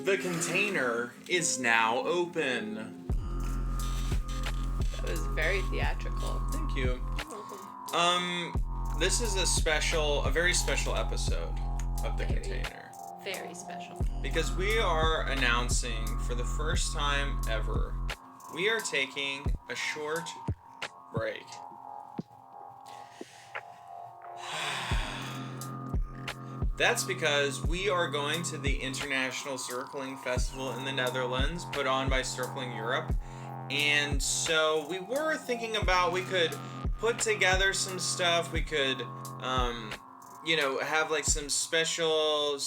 The container is now open. That was very theatrical. Thank you. You're welcome. This is a very special episode of The Container. Very special. Because we are announcing, for the first time ever, we are taking a short break. That's because we are going to the International Circling Festival in the Netherlands, put on by Circling Europe. And so we were thinking about, we could put together some stuff, we could, have like some special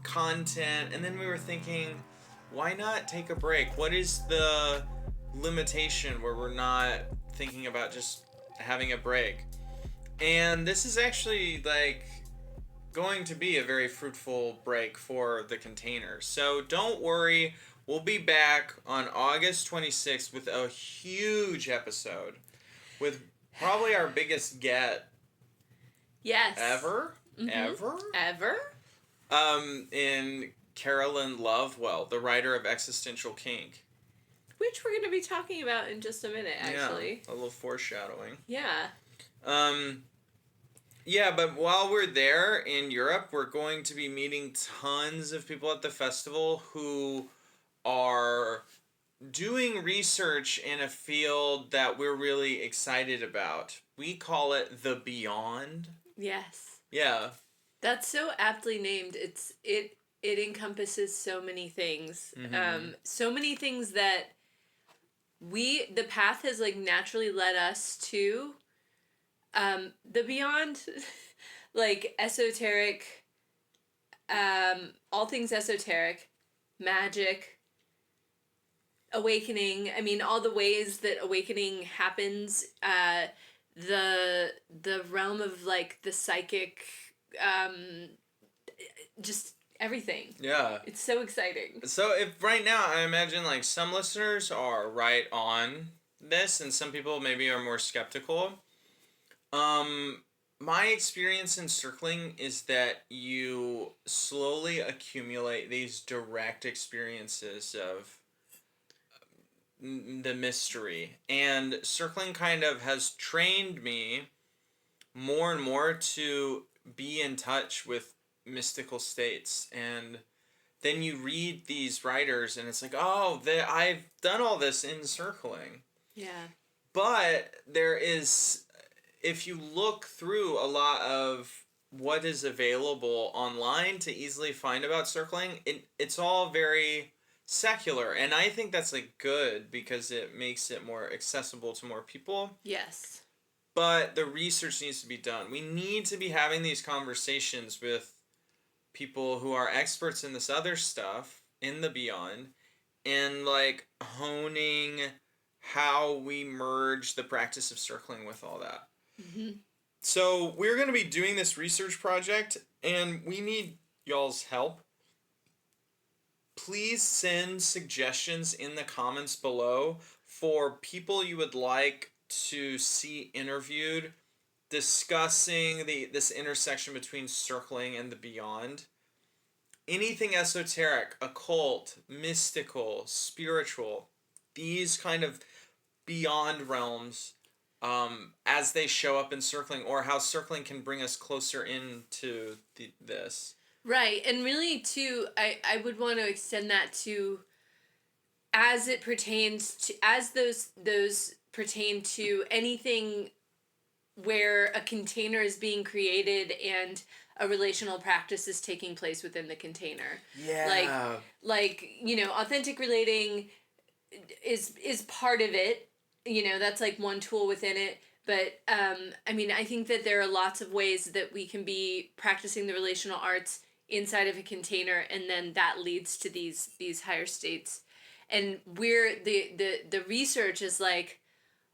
content, and then we were thinking, why not take a break? What is the limitation where we're not thinking about just having a break? And this is actually going to be a very fruitful break for the container. So don't worry, we'll be back on August 26th with a huge episode with probably our biggest get ever. In Carolyn Lovewell, the writer of Existential Kink. Which we're going to be talking about in just a minute, actually. Yeah, a little foreshadowing. Yeah. Yeah, but while we're there in Europe, we're going to be meeting tons of people at the festival who are doing research in a field that we're really excited about. We call it the Beyond. Yes. Yeah. That's so aptly named. It encompasses so many things. Mm-hmm. So many things that the path has naturally led us to. The Beyond, esoteric, all things esoteric, magic, awakening. I mean, all the ways that awakening happens. The realm of the psychic. Just everything. Yeah. It's so exciting. So if right now, I imagine some listeners are right on this and some people maybe are more skeptical. My experience in circling is that you slowly accumulate these direct experiences of the mystery. And circling kind of has trained me more and more to be in touch with mystical states. And then you read these writers and it's I've done all this in circling. Yeah. But there is, if you look through a lot of what is available online to easily find about circling, it's all very secular. And I think that's good because it makes it more accessible to more people. Yes. But the research needs to be done. We need to be having these conversations with people who are experts in this other stuff, in the Beyond, and honing how we merge the practice of circling with all that. Mm-hmm. So we're going to be doing this research project, and we need y'all's help. Please send suggestions in the comments below for people you would like to see interviewed discussing this intersection between circling and the Beyond. Anything esoteric, occult, mystical, spiritual, these kind of beyond realms as they show up in circling, or how circling can bring us closer into this. Right, and really too, I would want to extend that to as it pertains to, as those pertain to anything where a container is being created and a relational practice is taking place within the container. Yeah. Authentic relating is part of it. That's one tool within it. But, I think that there are lots of ways that we can be practicing the relational arts inside of a container, and then that leads to these higher states. And the research is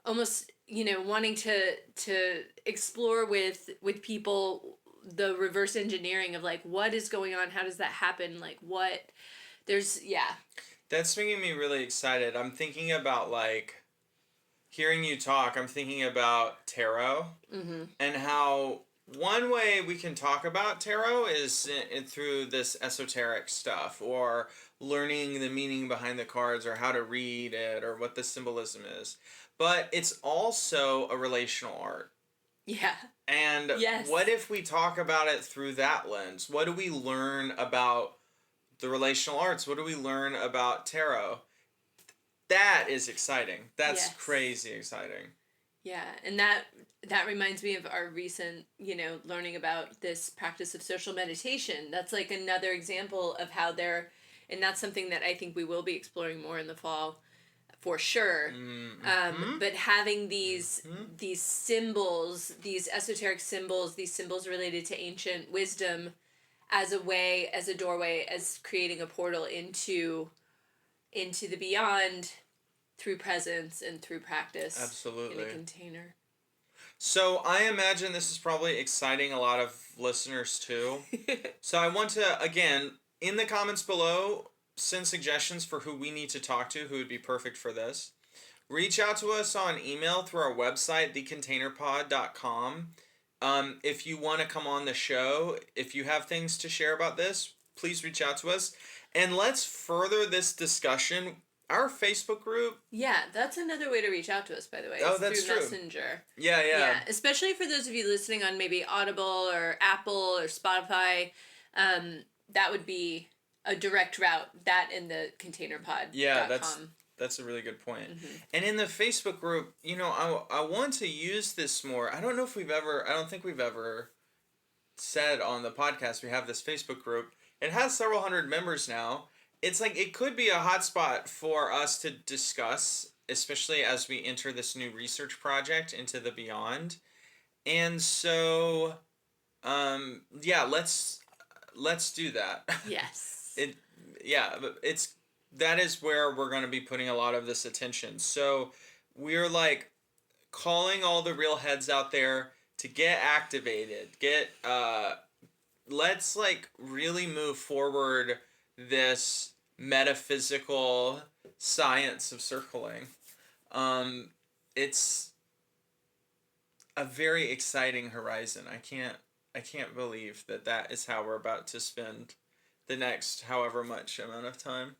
almost, wanting to explore with people the reverse engineering of what is going on, how does that happen, That's making me really excited. I'm thinking about hearing you talk, I'm thinking about tarot. Mm-hmm. And how one way we can talk about tarot is through this esoteric stuff, or learning the meaning behind the cards, or how to read it, or what the symbolism is. But it's also a relational art. Yeah. And yes. What if we talk about it through that lens? What do we learn about the relational arts? What do we learn about tarot? That is exciting. That's crazy exciting. Yeah, and that reminds me of our recent, learning about this practice of social meditation. That's like another example of how and that's something that I think we will be exploring more in the fall, for sure. Mm-hmm. But having these symbols, these esoteric symbols, these symbols related to ancient wisdom, as a doorway, as creating a portal into the beyond, through presence and through practice. Absolutely. In a container. So I imagine this is probably exciting a lot of listeners too. So I want to, again, in the comments below, send suggestions for who we need to talk to, who would be perfect for this. Reach out to us on email through our website, thecontainerpod.com. If you want to come on the show, if you have things to share about this, please reach out to us. And let's further this discussion. Our Facebook group. Yeah, that's another way to reach out to us, by the way. Oh, that's through true. Messenger. Yeah. Yeah, especially for those of you listening on maybe Audible or Apple or Spotify. That would be a direct route. That in the containerpod.com. Yeah, that's a really good point. Mm-hmm. And in the Facebook group, I want to use this more. I don't think we've ever said on the podcast we have this Facebook group. It has several hundred members now. It's like it could be a hotspot for us to discuss, especially as we enter this new research project into the beyond. And so, let's do that. Yes. That is where we're going to be putting a lot of this attention. So we're like calling all the real heads out there to get activated. Let's like really move forward this metaphysical science of circling. It's a very exciting horizon. I can't believe that is how we're about to spend the next however much amount of time.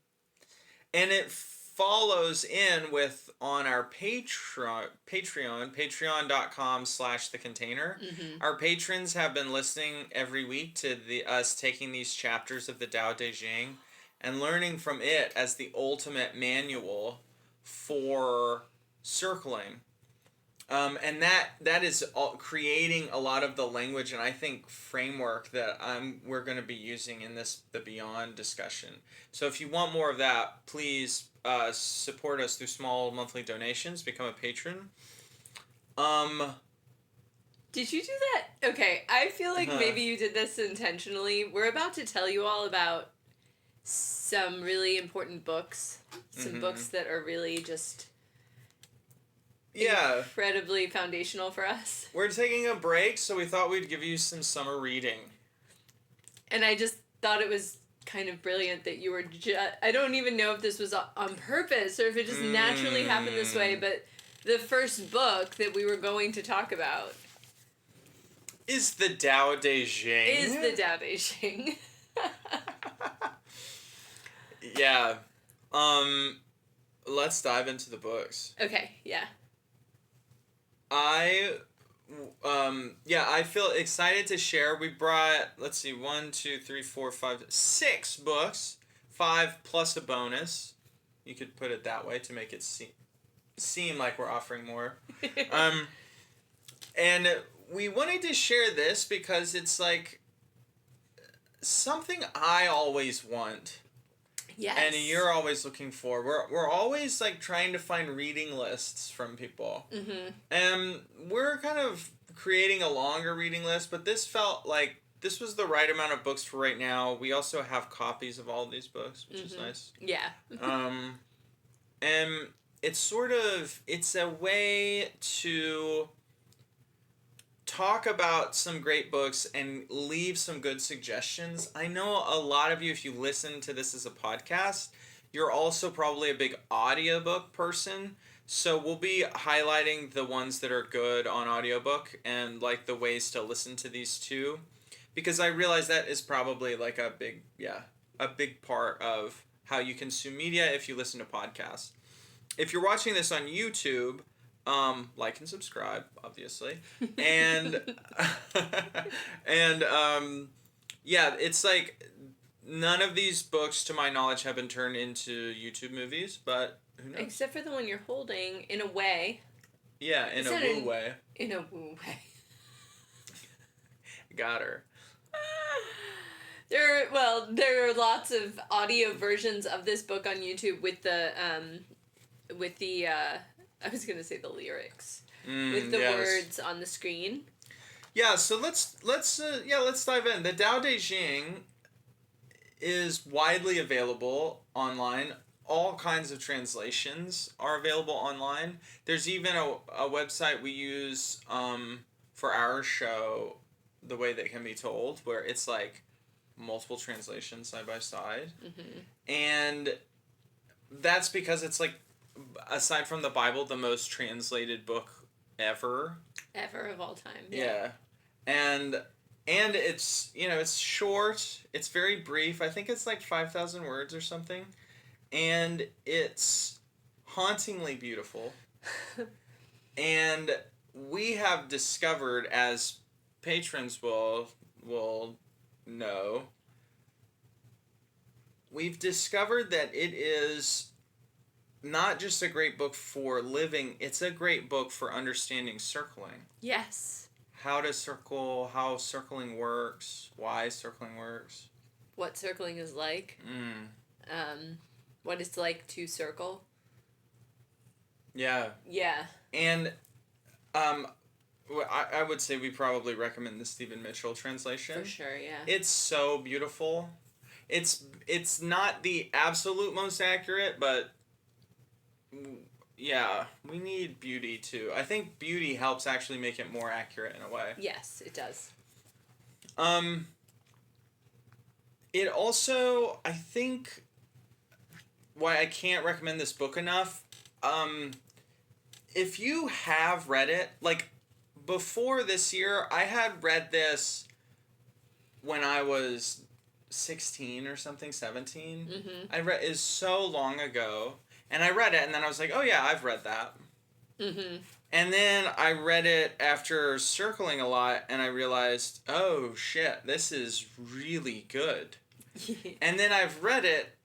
And it follows in with on our patreon.com/thecontainer. Mm-hmm. Our patrons have been listening every week to us taking these chapters of the Tao Te Ching and learning from it as the ultimate manual for circling. And that is creating a lot of the language and I think framework that we're going to be using in the Beyond discussion. So if you want more of that, please support us through small monthly donations. Become a patron. Did you do that? Okay, I feel like maybe you did this intentionally. We're about to tell you all about some really important books. Some books that are really just... incredibly foundational for us. We're taking a break, so we thought we'd give you some summer reading. And I just thought it was kind of brilliant that you were I don't even know if this was on purpose or if it just naturally happened this way, but the first book that we were going to talk about is the Tao Te Ching. Yeah. Let's dive into the books. Okay, yeah. I feel excited to share. We brought, 6 books, 5 plus a bonus. You could put it that way to make it seem like we're offering more. And we wanted to share this because it's like something I always want. Yes. And you're always looking for. We're always like trying to find reading lists from people. Mm-hmm. And we're kind of creating a longer reading list, but this felt like this was the right amount of books for right now. We also have copies of all these books, which is nice. Yeah. And it's a way to talk about some great books and leave some good suggestions. I know a lot of you, if you listen to this as a podcast, you're also probably a big audiobook person. So we'll be highlighting the ones that are good on audiobook and like the ways to listen to these too, because I realize that is probably like a big part of how you consume media if you listen to podcasts. If you're watching this on YouTube, like and subscribe, obviously, and and yeah, it's like none of these books, to my knowledge, have been turned into YouTube movies, but who knows? Except for the one you're holding, in a way. Yeah, in a woo way. In a woo way. Got her. There are lots of audio versions of this book on YouTube with the I was gonna say the lyrics with the words on the screen. Yeah, so let's dive in. The Tao Te Ching is widely available online. All kinds of translations are available online. There's even a website we use for our show, The Way That Can Be Told, where it's like multiple translations side by side. Mm-hmm. And that's because it's like, aside from the Bible, the most translated book ever. Ever of all time. Yeah. And it's, it's short, it's very brief. I think it's like 5,000 words or something. And it's hauntingly beautiful. And we have discovered, as patrons will know, we've discovered that it is not just a great book for living, it's a great book for understanding circling. Yes. How to circle, how circling works, why circling works. What circling is like. What it's like to circle. Yeah. Yeah. And I would say we probably recommend the Stephen Mitchell translation. For sure, yeah. It's so beautiful. It's not the absolute most accurate, but yeah, we need beauty too. I think beauty helps actually make it more accurate in a way. Yes, it does. It also, I think, why I can't recommend this book enough, if you have read it, like, before this year, I had read this when I was 16 or something, 17. Mm-hmm. It's so long ago, and I read it, and then I was like, oh yeah, I've read that. Mm-hmm. And then I read it after circling a lot, and I realized, oh shit, this is really good. And then I've read it,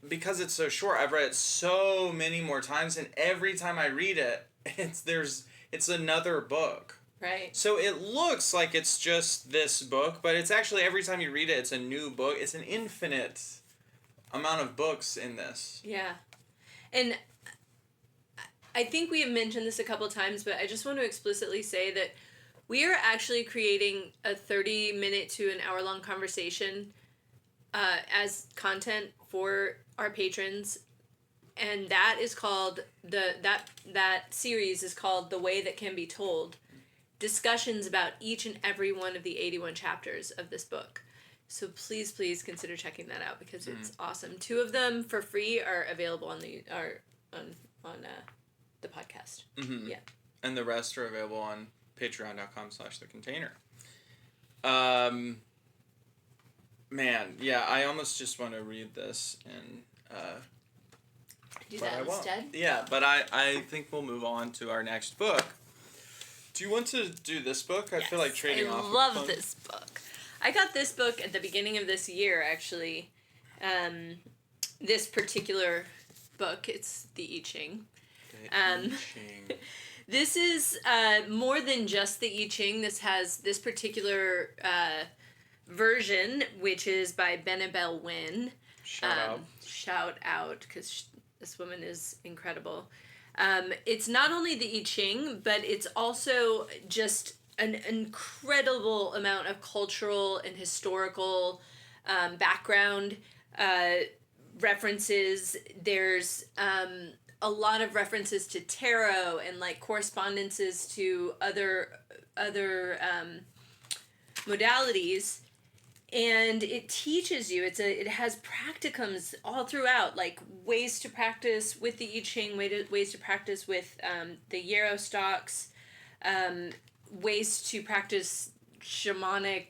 because it's so short, I've read it so many more times, and every time I read it, it's another book. Right. So it looks like it's just this book, but it's actually, every time you read it, it's a new book. It's an infinite amount of books in this. Yeah. And I think we have mentioned this a couple times, but I just want to explicitly say that we are actually creating a 30-minute to an hour-long conversation as content for our patrons, and that is called that series is called The Way That Can Be Told. Discussions about each and every one of the 81 chapters of this book. So please consider checking that out, because it's awesome. 2 of them for free are available on the podcast. Mm-hmm. Yeah. And the rest are available on patreon.com/thecontainer. Man, yeah, I almost just want to read this and do that instead? Yeah, but I think we'll move on to our next book. Do you want to do this book? I feel like trading off. I love this book. I got this book at the beginning of this year, actually. This particular book, it's the I Ching. I Ching. This is more than just the I Ching. This has this particular version, which is by Benebell Wen. Shout out, because this woman is incredible. It's not only the I Ching, but it's also just an incredible amount of cultural and historical background references. There's a lot of references to tarot and like correspondences to other modalities. and it teaches you. It has practicums all throughout, like ways to practice with the I Ching, ways to practice with the yarrow stalks, ways to practice shamanic,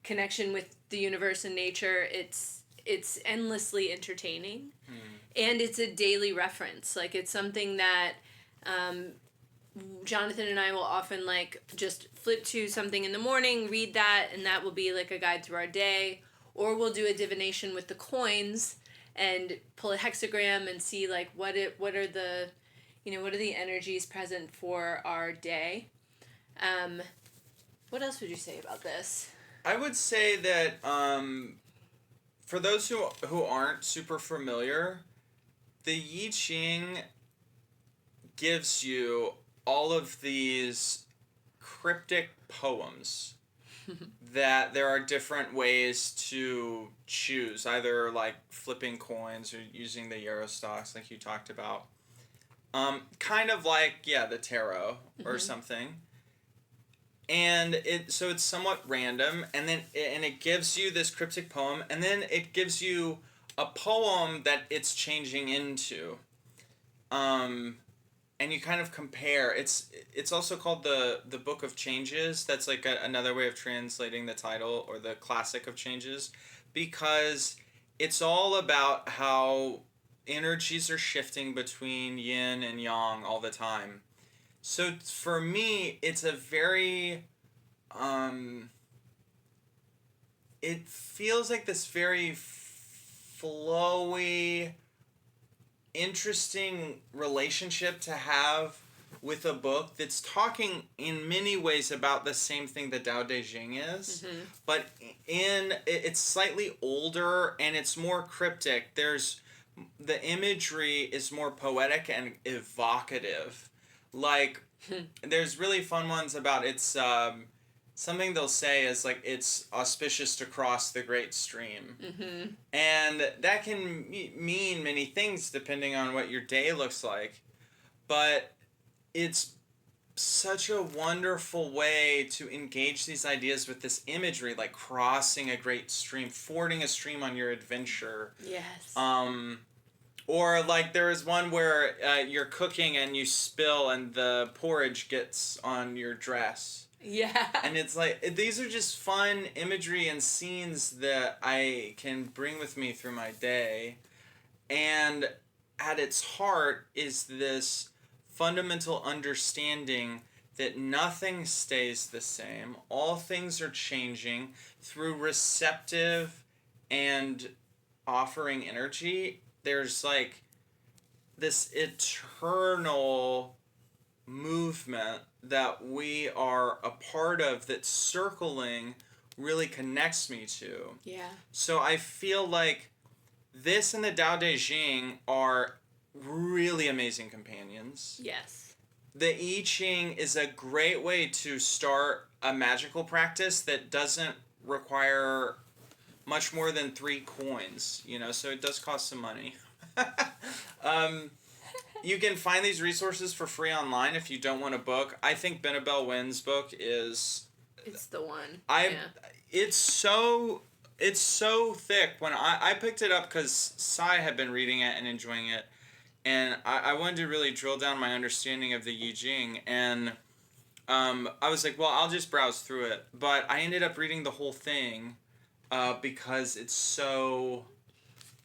connection with the universe and nature. It's endlessly entertaining, and it's a daily reference. Like, it's something that Jonathan and I will often just flip to something in the morning, read that, and that will be like a guide through our day. Or we'll do a divination with the coins and pull a hexagram and see what are the energies present for our day. What else would you say about this? I would say that for those who aren't super familiar, the I Ching gives you all of these cryptic poems that there are different ways to choose, either flipping coins or using the yarrow stalks like you talked about. Kind of the tarot or something. And it's somewhat random, and then it gives you this cryptic poem, and then it gives you a poem that it's changing into. And you kind of compare. It's also called the Book of Changes. That's another way of translating the title, or the Classic of Changes, because it's all about how energies are shifting between yin and yang all the time. So for me, it's a very, it feels like this very flowy, interesting relationship to have with a book that's talking in many ways about the same thing that Tao Te Ching is, but it's slightly older and it's more cryptic. The imagery is more poetic and evocative. There's really fun ones about it's something they'll say is it's auspicious to cross the great stream. And that can mean many things depending on what your day looks like, but it's such a wonderful way to engage these ideas with this imagery, like crossing a great stream, fording a stream on your adventure. Yes. Or there is one where you're cooking and you spill and the porridge gets on your dress. Yeah. And it's these are just fun imagery and scenes that I can bring with me through my day. And at its heart is this fundamental understanding that nothing stays the same. All things are changing through receptive and offering energy. There's this eternal movement that we are a part of, that circling really connects me to. Yeah. So I feel like this and the Tao Te Ching are really amazing companions. Yes. The I Ching is a great way to start a magical practice that doesn't require much more than 3 coins, so it does cost some money. You can find these resources for free online if you don't want a book. I think Benebell Wen's book is... It's the one. It's so thick. When I picked it up because Sai had been reading it and enjoying it, and I wanted to really drill down my understanding of the I Ching, and I was like, well, I'll just browse through it. But I ended up reading the whole thing because it's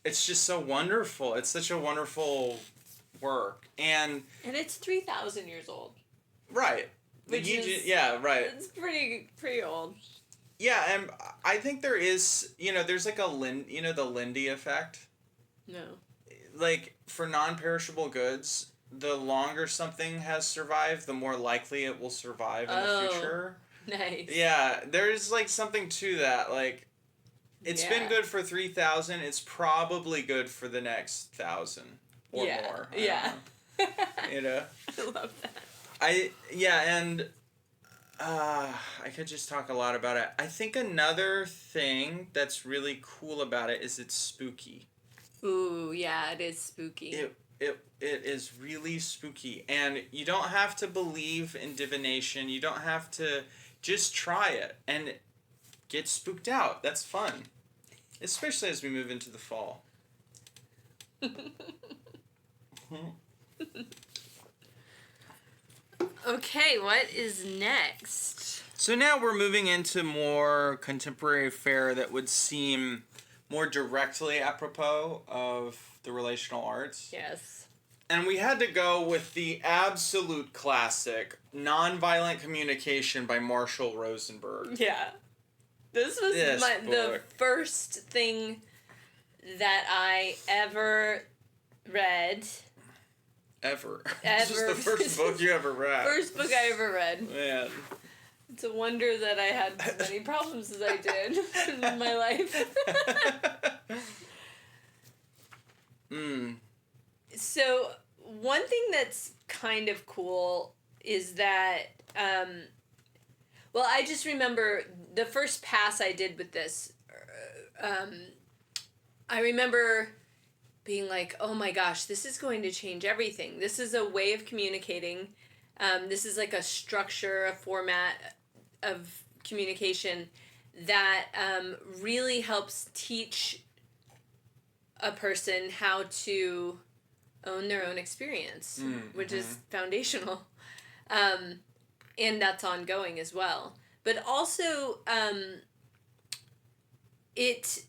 just so wonderful. It's such a wonderful work. And it's 3,000 years old. Right. Which is, right. It's pretty old. Yeah, and I think there is, there's the Lindy effect. No. For non-perishable goods, the longer something has survived, the more likely it will survive in the future. Nice. Yeah, there's something to that. It's been good for 3,000. It's probably good for the next 1,000 or more. Yeah. I love that. I could just talk a lot about it. I think another thing that's really cool about it is it's spooky. Ooh, yeah, it is spooky. It is really spooky, and you don't have to believe in divination. You don't have to just try it and get spooked out. That's fun. Especially as we move into the fall. Okay, what is next? So now we're moving into more contemporary fare that would seem more directly apropos of the relational arts. Yes. And we had to go with the absolute classic, Nonviolent Communication by Marshall Rosenberg. Yeah. This was the first thing that I ever read. Ever. This is the first book you ever read. First book I ever read. Man. It's a wonder that I had as many problems as I did in my life. So, one thing that's kind of cool is that, well, I just remember the first pass I did with this, I remember being like, oh my gosh, this is going to change everything. This is a way of communicating. This is like a structure, a format of communication that really helps teach a person how to own their own experience, which is foundational. And that's ongoing as well. But also, it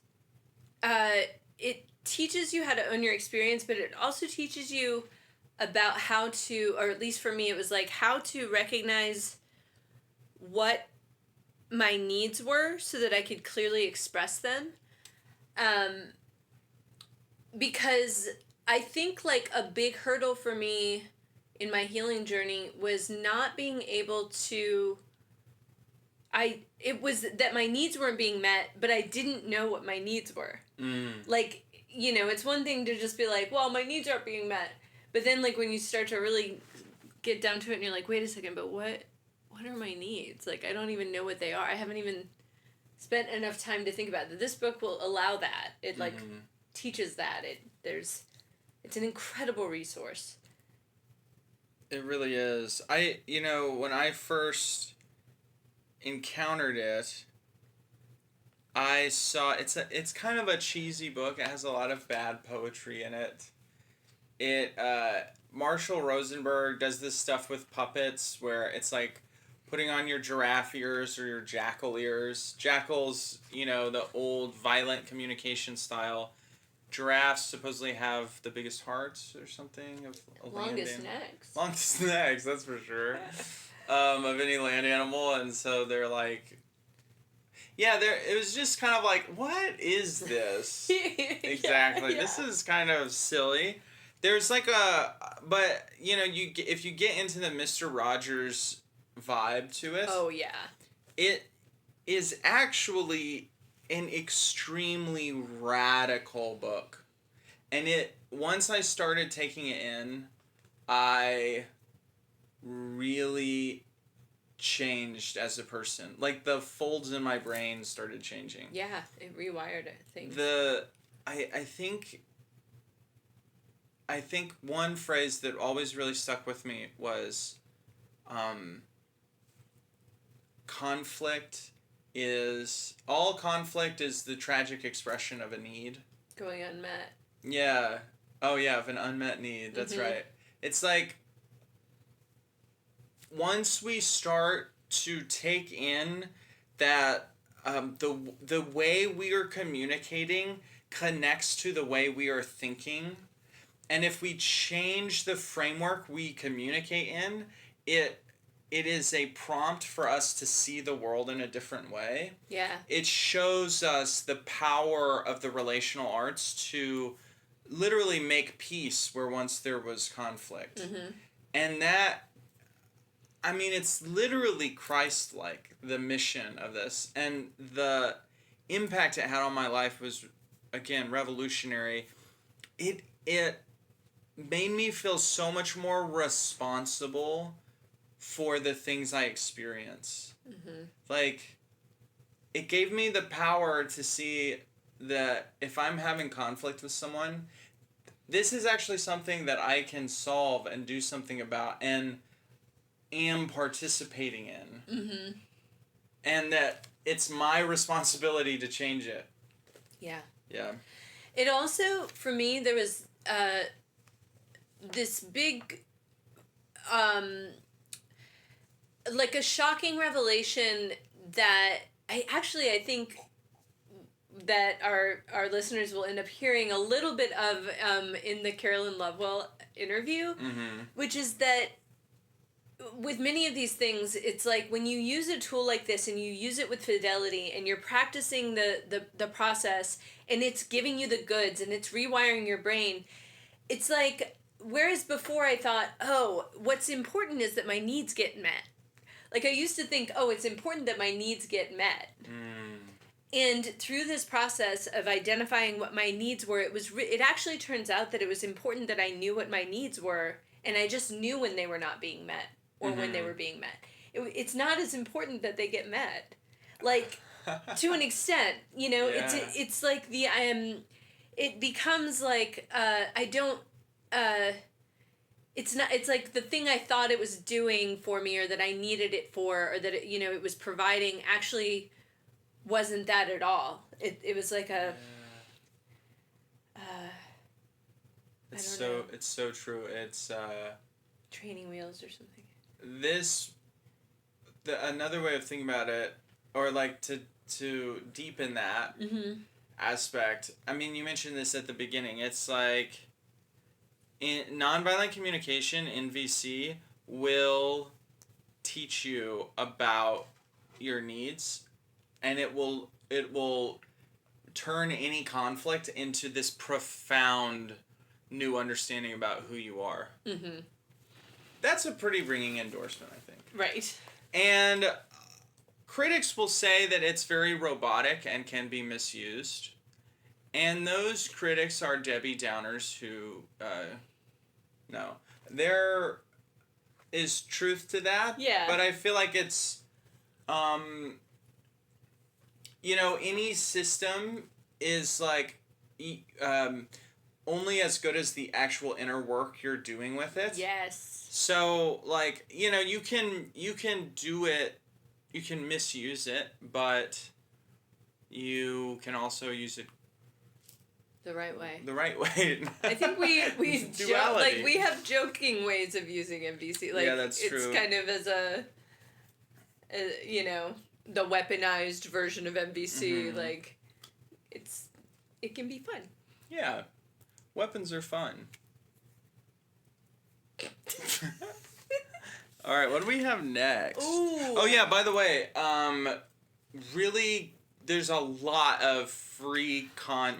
teaches you how to own your experience, but it also teaches you about how to, or at least for me, it was like how to recognize what my needs were so that I could clearly express them. Because I think like a big hurdle for me in my healing journey was not being able to, it was that my needs weren't being met, but I didn't know what my needs were. Like, you know, it's one thing to just be like, well, my needs aren't being met. But then like when you start to really get down to it and you're like, wait a second, but what are my needs? Like, I don't even know what they are. I haven't even spent enough time to think about that. This book will allow that. It like teaches that. It's an incredible resource. It really is. When I first encountered it, I saw it's kind of a cheesy book. It has a lot of bad poetry in it. Marshall Rosenberg does this stuff with puppets where it's like putting on your giraffe ears or your jackal ears. Jackals, the old violent communication style. Giraffes supposedly have the biggest hearts or something of longest necks. Longest necks, that's for sure. Of any land animal, and so they're like, it was just kind of like, what is this? Exactly. Yeah. This is kind of silly. There's like if you get into the Mr. Rogers vibe to it. Oh yeah. It is actually an extremely radical book. And once I started taking it in, I really changed as a person. Like the folds in my brain started changing. Yeah, it rewired things. I think one phrase that always really stuck with me was conflict is the tragic expression of a need. Going unmet. Yeah. Oh yeah, of an unmet need. That's right. It's like once we start to take in that the way we are communicating connects to the way we are thinking, and if we change the framework we communicate in, it is a prompt for us to see the world in a different way. Yeah. It shows us the power of the relational arts to literally make peace where once there was conflict. And that, it's literally Christ-like, the mission of this. And the impact it had on my life was, again, revolutionary. It made me feel so much more responsible for the things I experience. Like, it gave me the power to see that if I'm having conflict with someone, this is actually something that I can solve and do something about and am participating in. and that it's my responsibility to change it. Yeah. Yeah. It also, for me, there was this big, like a shocking revelation that I think that our listeners will end up hearing a little bit of in the Carolyn Lovewell interview, which is that with many of these things, it's like when you use a tool like this and you use it with fidelity and you're practicing the process and it's giving you the goods and it's rewiring your brain, it's like, whereas before I thought, oh, what's important is that my needs get met. Like I used to think, oh, it's important that my needs get met. And through this process of identifying what my needs were, it actually turns out that it was important that I knew what my needs were, and I just knew when they were not being met or when they were being met. It's not as important that they get met, like to an extent, you know. Yeah. It's like it becomes like I don't. It's not. It's like the thing I thought it was doing for me, or that I needed it for, or that it was providing, actually wasn't that at all. It was like a. It's so true. It's training wheels or something. Another way of thinking about it, or like to deepen that aspect. I mean, you mentioned this at the beginning. It's like in nonviolent communication, NVC will teach you about your needs, and it will turn any conflict into this profound new understanding about who you are. Mm-hmm. That's a pretty ringing endorsement, I think. Right. And critics will say that it's very robotic and can be misused. And those critics are Debbie Downers who, no. There is truth to that. Yeah. But I feel like it's, any system is like, only as good as the actual inner work you're doing with it. Yes. So, like, you can do it, you can misuse it, but you can also use it the right way. The right way. I think we we have joking ways of using MVC. Like, yeah, that's true. It's kind of as a the weaponized version of MVC. Mm-hmm. Like, it can be fun. Yeah, weapons are fun. All right, what do we have next? Ooh. Oh yeah, by the way, really, there's a lot of free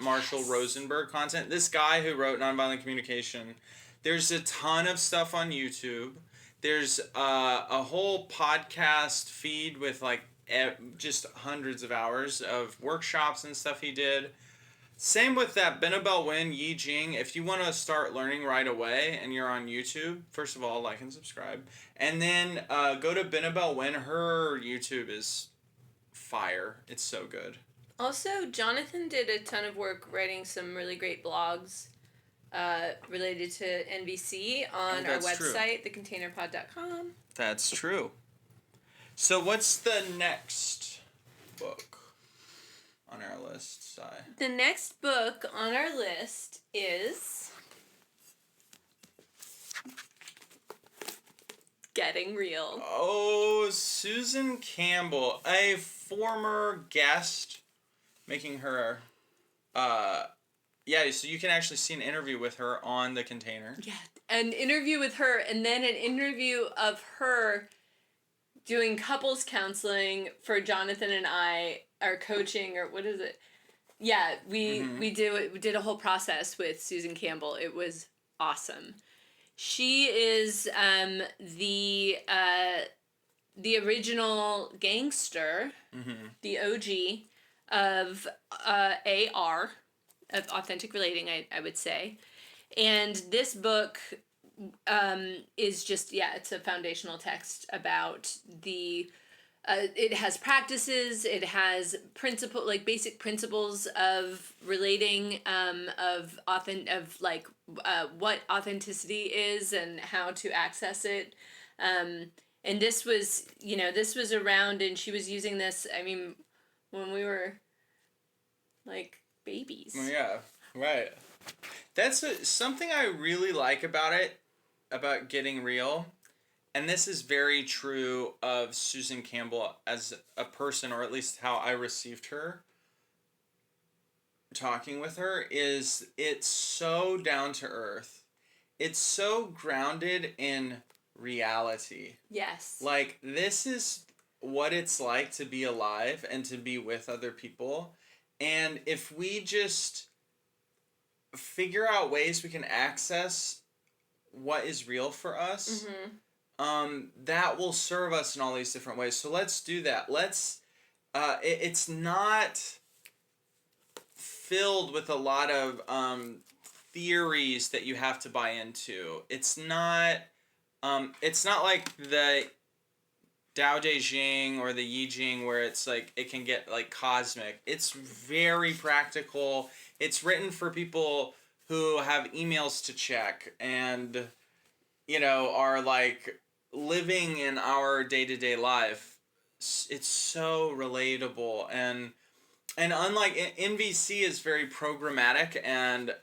Marshall Rosenberg content. This guy who wrote Nonviolent Communication, there's a ton of stuff on YouTube. There's a whole podcast feed with like just hundreds of hours of workshops and stuff he did. Same with that Benebell Wen Yi Jing. If you want to start learning right away and you're on YouTube, first of all, like and subscribe. And then go to Benebell Wen. Her YouTube is fire. It's so good. Also, Jonathan did a ton of work writing some really great blogs related to NVC on our website, thecontainerpod.com. That's true. So what's the next book on our list, Sai? The next book on our list is Getting Real. Oh, Susan Campbell, a former guest, making her, so you can actually see an interview with her on The Container. Yeah, an interview with her, and then an interview of her doing couples counseling for Jonathan and I, our coaching, or what is it? Yeah, we did a whole process with Susan Campbell. It was awesome. She is the original gangster, the OG of AR, of authentic relating, I would say. And this book is just, it's a foundational text about it has practices, it has basic principles of relating, what authenticity is and how to access it. And this was, this was around, and she was using this, I mean, when we were, like, babies. Yeah, right. That's something I really like about it, about Getting Real. And this is very true of Susan Campbell as a person, or at least how I received her. Talking with her is it's so down to earth. It's so grounded in reality. Yes. Like, this is what it's like to be alive and to be with other people. And if we just figure out ways we can access what is real for us, that will serve us in all these different ways. So let's do that. Let's, it's not filled with a lot of theories that you have to buy into. It's not like the Tao Te Ching or the Yi Jing where it's like it can get like cosmic. It's very practical. It's written for people who have emails to check and, are like living in our day-to-day life. It's so relatable, and unlike NVC is very programmatic, and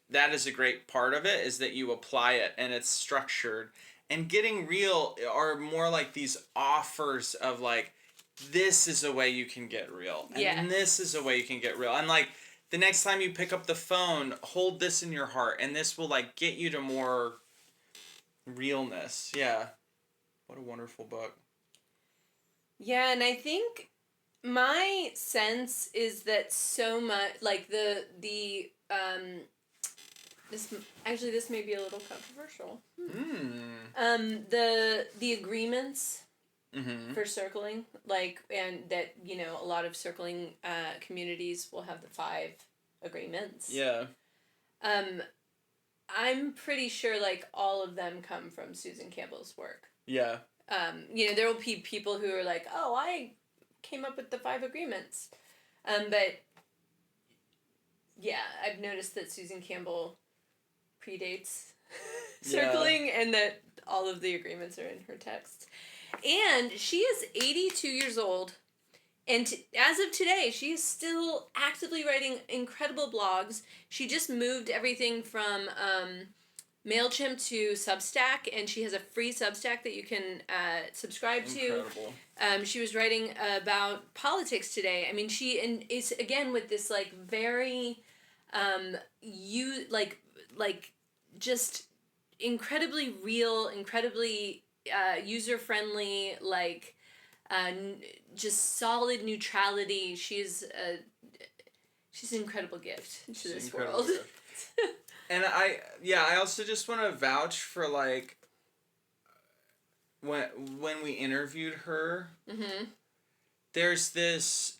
that is a great part of it, is that you apply it and it's structured. And Getting Real are more like these offers of like, this is a way you can get real. And this is a way you can get real. And like, the next time you pick up the phone, hold this in your heart, and this will like get you to more realness. Yeah. What a wonderful book. Yeah, and I think my sense is that so much, like this may be a little controversial. The agreements for circling, like, and that, a lot of circling communities will have the 5 agreements. Yeah. I'm pretty sure, like, all of them come from Susan Campbell's work. Yeah. There will be people who are like, oh, I came up with the 5 agreements. But, yeah, I've noticed that Susan Campbell predates circling, and that all of the agreements are in her texts. And she is 82 years old, and as of today, she is still actively writing incredible blogs. She just moved everything from MailChimp to Substack, and she has a free Substack that you can subscribe to. Incredible. She was writing about politics today. I mean, she is, again, with this, like, very, just incredibly real, incredibly user-friendly, like, just solid neutrality. She's an incredible gift to this world. And I also just want to vouch for, like, when we interviewed her, there's this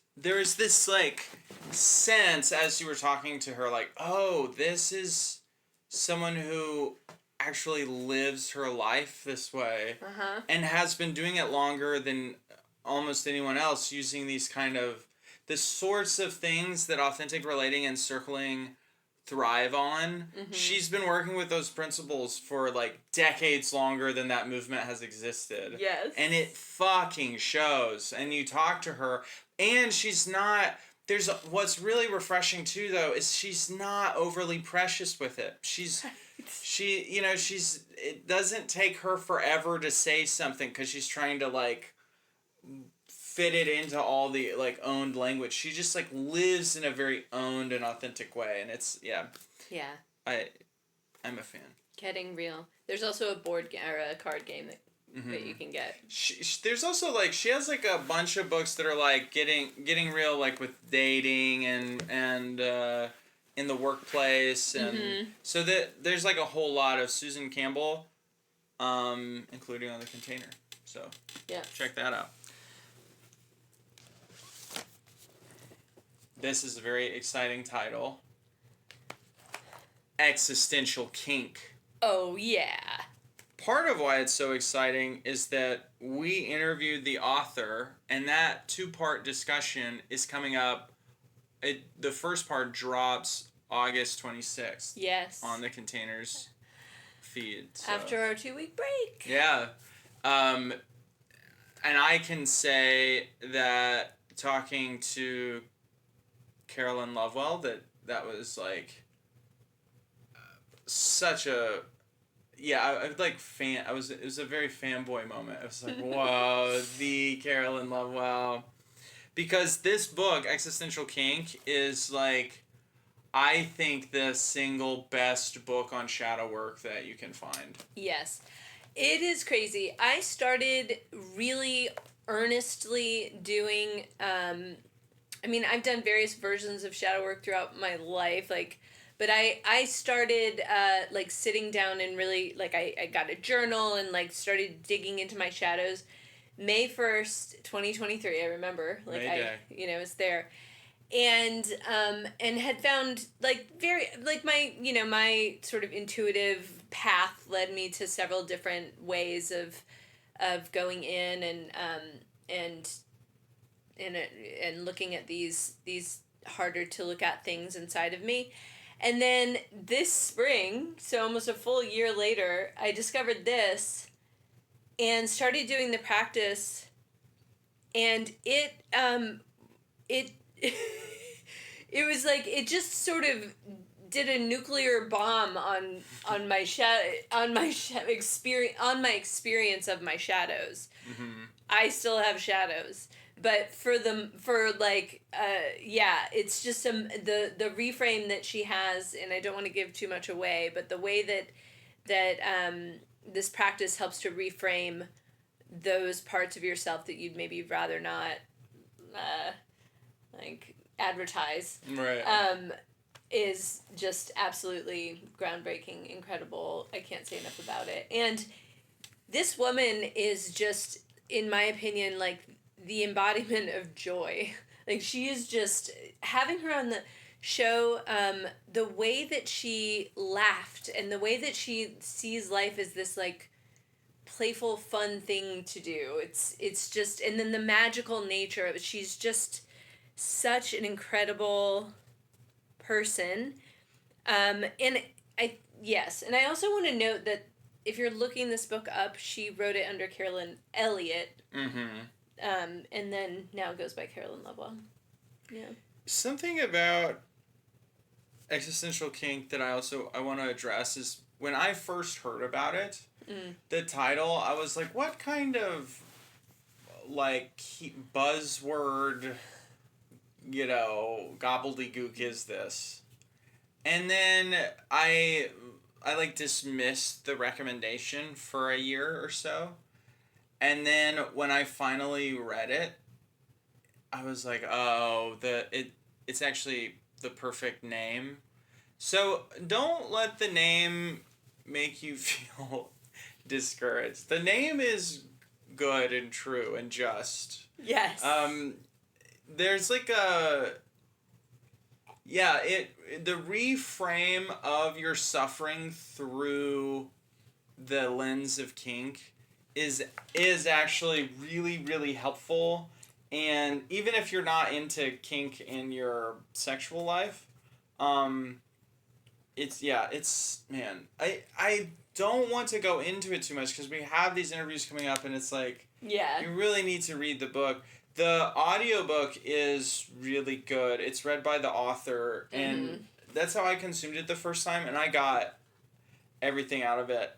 like sense as you were talking to her, like, oh, this is someone who actually lives her life this way, and has been doing it longer than almost anyone else, using these the sorts of things that authentic relating and circling thrive on. She's been working with those principles for like decades longer than that movement has existed. Yes. And it fucking shows. And you talk to her, and she's not... what's really refreshing too, though, is she's not overly precious with it. It doesn't take her forever to say something because she's trying to like fit it into all the like owned language. She just like lives in a very owned and authentic way, and it's I'm a fan. Getting Real. There's also a board game or a card game that you can get. There's also like she has like a bunch of books that are like getting real, like with dating and in the workplace, and so that there's like a whole lot of Susan Campbell, including on the container. So check that out. This is a very exciting title. Existential Kink. Oh, yeah. Part of why it's so exciting is that we interviewed the author, and that 2-part discussion is coming up. The first part drops August 26th. Yes. On the Containers feed. So. After our 2-week break. Yeah. And I can say that talking to Carolyn Lovewell, that was like such a I like fan. It was a very fanboy moment. It was like, whoa, the Carolyn Lovewell, because this book, Existential Kink, is like, I think the single best book on shadow work that you can find. Yes. It is crazy. I started really earnestly doing, I've done various versions of shadow work throughout my life, but I started, sitting down and really, I got a journal and, started digging into my shadows. May 1st, 2023, I remember. May Day. It was there. And had found my sort of intuitive path led me to several different ways of going in and looking at these harder to look at things inside of me. And then this spring, so almost a full year later, I discovered this and started doing the practice, and it it was like it just sort of did a nuclear bomb on my experience of my shadows. Mm-hmm. I still have shadows, but it's just the reframe that she has, and I don't want to give too much away, but the way that this practice helps to reframe those parts of yourself that you'd maybe rather not advertise, right, is just absolutely groundbreaking, incredible. I can't say enough about it. And this woman is just, in my opinion, the embodiment of joy. She is just, having her on the show, the way that she laughed and the way that she sees life as this playful, fun thing to do. It's just, and then the magical nature of it. She's just such an incredible person. And I also want to note that if you're looking this book up, she wrote it under Carolyn Elliot. Mm-hmm. And then now it goes by Carolyn Lovewell. Yeah. Something about Existential Kink that I want to address is when I first heard about it, the title, I was like, what kind of buzzword, gobbledygook is this? And then I dismissed the recommendation for a year or so. And then when I finally read it, I was like, oh, it's actually the perfect name. So don't let the name make you feel discouraged. The name is good and true and just. Yes. There's the reframe of your suffering through the lens of kink is actually really, really helpful. And even if you're not into kink in your sexual life, I don't want to go into it too much because we have these interviews coming up and it's you really need to read the book. The audiobook is really good. It's read by the author, and that's how I consumed it the first time, and I got everything out of it.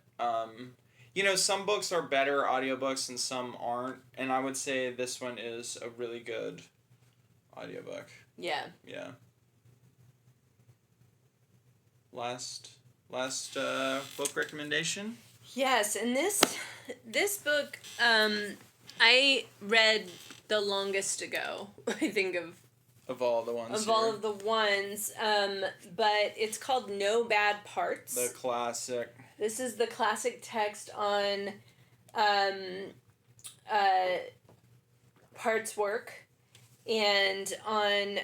Some books are better audiobooks and some aren't, and I would say this one is a really good audiobook. Yeah. Yeah. Last book recommendation? Yes, and this book I read the longest ago, I think, of all the ones. All of the ones, but it's called No Bad Parts. The classic. This is the classic text on parts work and on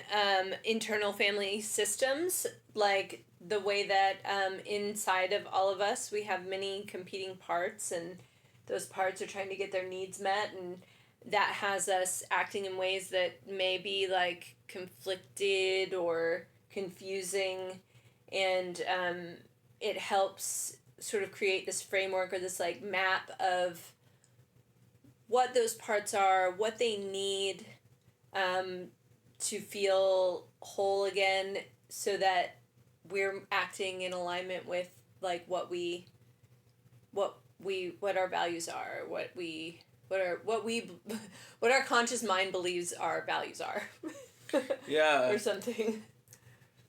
internal family systems, the way that inside of all of us we have many competing parts, and those parts are trying to get their needs met, and that has us acting in ways that may be conflicted or confusing, and it helps sort of create this framework or this map of what those parts are, what they need to feel whole again, so that we're acting in alignment with like what our values are, what our conscious mind believes our values are. Yeah. Or something.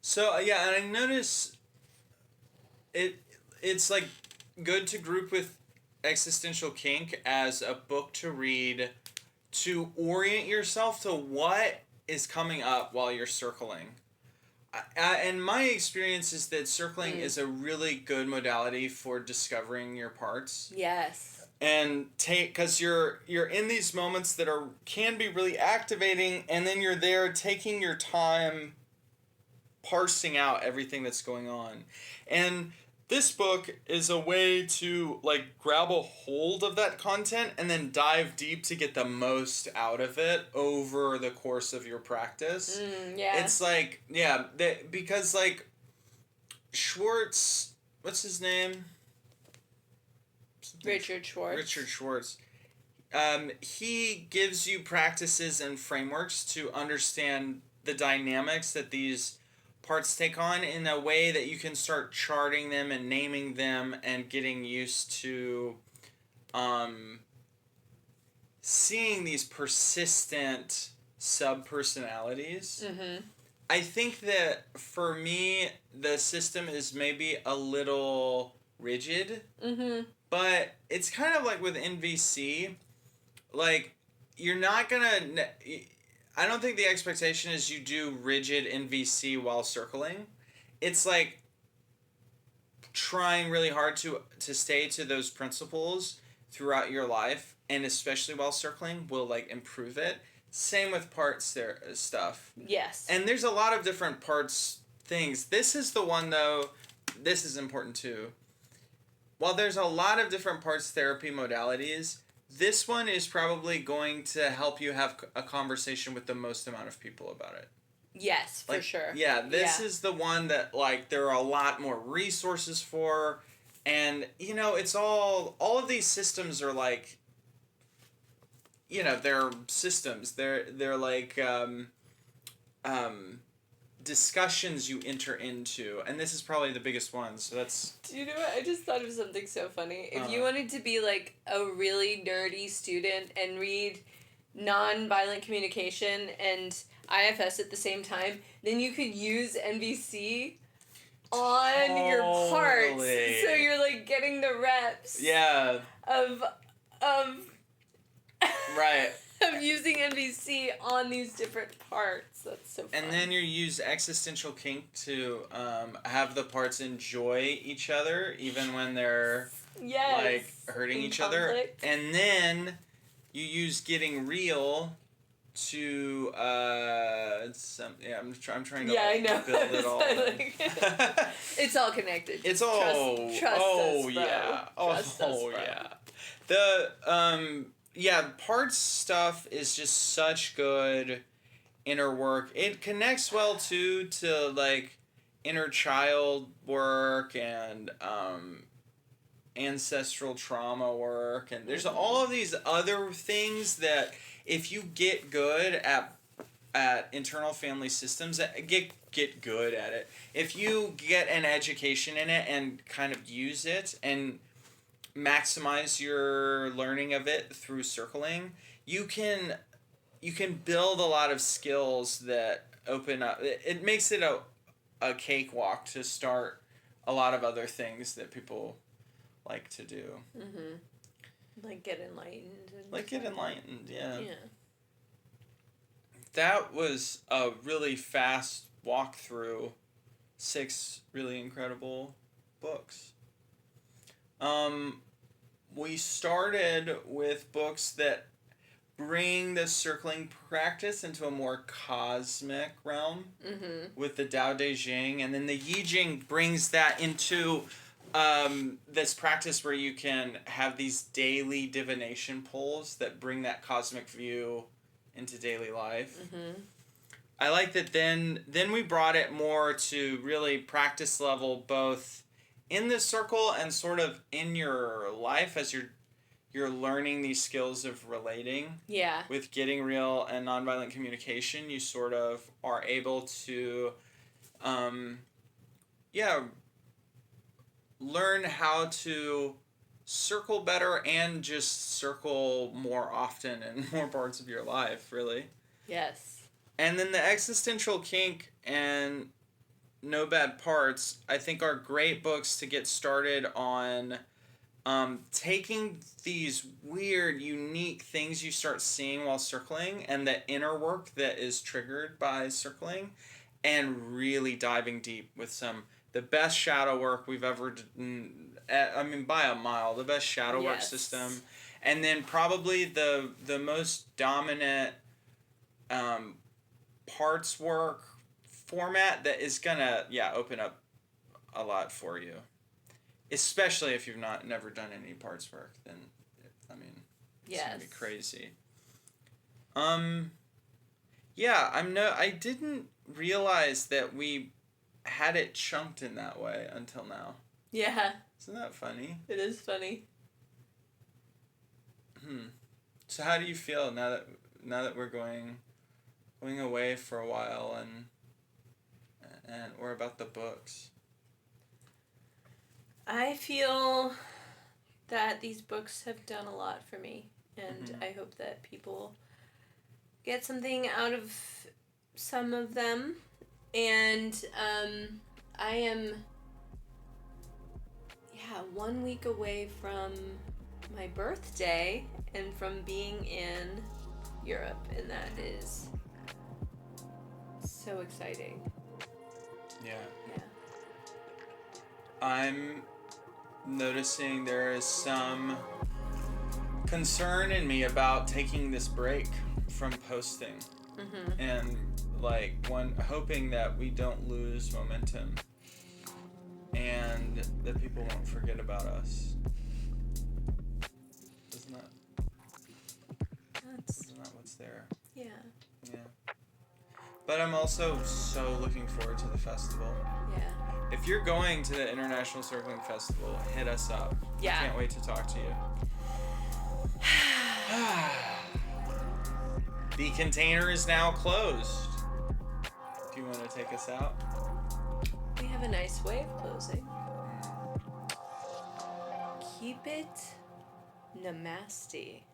So yeah, and I notice it's like good to group with Existential Kink as a book to read to orient yourself to what is coming up while you're circling. And my experience is that circling is a really good modality for discovering your parts. Yes. And because you're in these moments that can be really activating, and then you're there taking your time parsing out everything that's going on. And this book is a way to like grab a hold of that content and then dive deep to get the most out of it over the course of your practice. Yeah. It's like, yeah, because like Schwartz, what's his name? Richard Schwartz. Richard Schwartz. He gives you practices and frameworks to understand the dynamics that these parts take on in a way that you can start charting them and naming them and getting used to seeing these persistent sub-personalities. I think that for me, the system is maybe a little rigid, but it's kind of like with NVC, like you're not gonna... I don't think the expectation is you do rigid NVC while circling. It's like trying really hard to stay to those principles throughout your life, and especially while circling will like improve it. Same with parts there stuff. Yes. And there's a lot of different parts things. This is the one though, this is important too. While there's a lot of different parts therapy modalities, this one is probably going to help you have a conversation with the most amount of people about it. Yes, for sure. Yeah, this is the one that, like, there are a lot more resources for. And, you know, it's all of these systems are, like, you know, they're systems. They're like, discussions you enter into, and this is probably the biggest one, so that's... Do you know what? I just thought of something so funny. If you wanted to be, like, a really nerdy student and read Nonviolent Communication and IFS at the same time, then you could use NVC on your parts. So you're, like, getting the reps. Yeah. Of right. Of using NVC on these different parts. That's so fun. And then you use Existential Kink to have the parts enjoy each other, even when they're like hurting each conflict. other. And then you use Getting Real to I'm trying to I know. build it all. It's all connected. It's all trust us, bro. Yeah. Trust us, bro. Yeah. The parts stuff is just such good inner work. It connects well too to like inner child work and ancestral trauma work, and there's all of these other things that if you get good at internal family systems, get good at it. If you get an education in it and kind of use it and maximize your learning of it through circling, you can build a lot of skills that open up. It makes it a cakewalk to start a lot of other things that people like to do. Like get enlightened. Yeah. That was a really fast walkthrough. 6 really incredible books. We started with books that bring the circling practice into a more cosmic realm with the Tao Te Ching, and then the Yi Jing brings that into this practice where you can have these daily divination pulls that bring that cosmic view into daily life. I like that then we brought it more to really practice level, both in the circle and sort of in your life as you're you're learning these skills of relating. Yeah. With Getting Real and Nonviolent Communication, you sort of are able to, learn how to circle better and just circle more often in more parts of your life, really. Yes. And then the Existential, Kink, and No Bad Parts, I think, are great books to get started on taking these weird, unique things you start seeing while circling and the inner work that is triggered by circling, and really diving deep with the best shadow work we've ever by a mile, the best shadow work system. And then probably the most dominant parts work format that is gonna open up a lot for you, especially if you've never done any parts work. Then it's gonna be crazy. I didn't realize that we had it chunked in that way until now. Yeah. Isn't that funny? It is funny. So how do you feel now that we're going away for a while and we're about the books? I feel that these books have done a lot for me, and I hope that people get something out of some of them. And I am 1 week away from my birthday and from being in Europe, and that is so exciting. Yeah. I'm noticing there is some concern in me about taking this break from posting. And hoping that we don't lose momentum and that people won't forget about us. Isn't that what's there? Yeah. But I'm also so looking forward to the festival. Yeah. If you're going to the International Circling Festival, hit us up. Yeah. Can't wait to talk to you. The container is now closed. Do you want to take us out? We have a nice way of closing. Keep it namaste.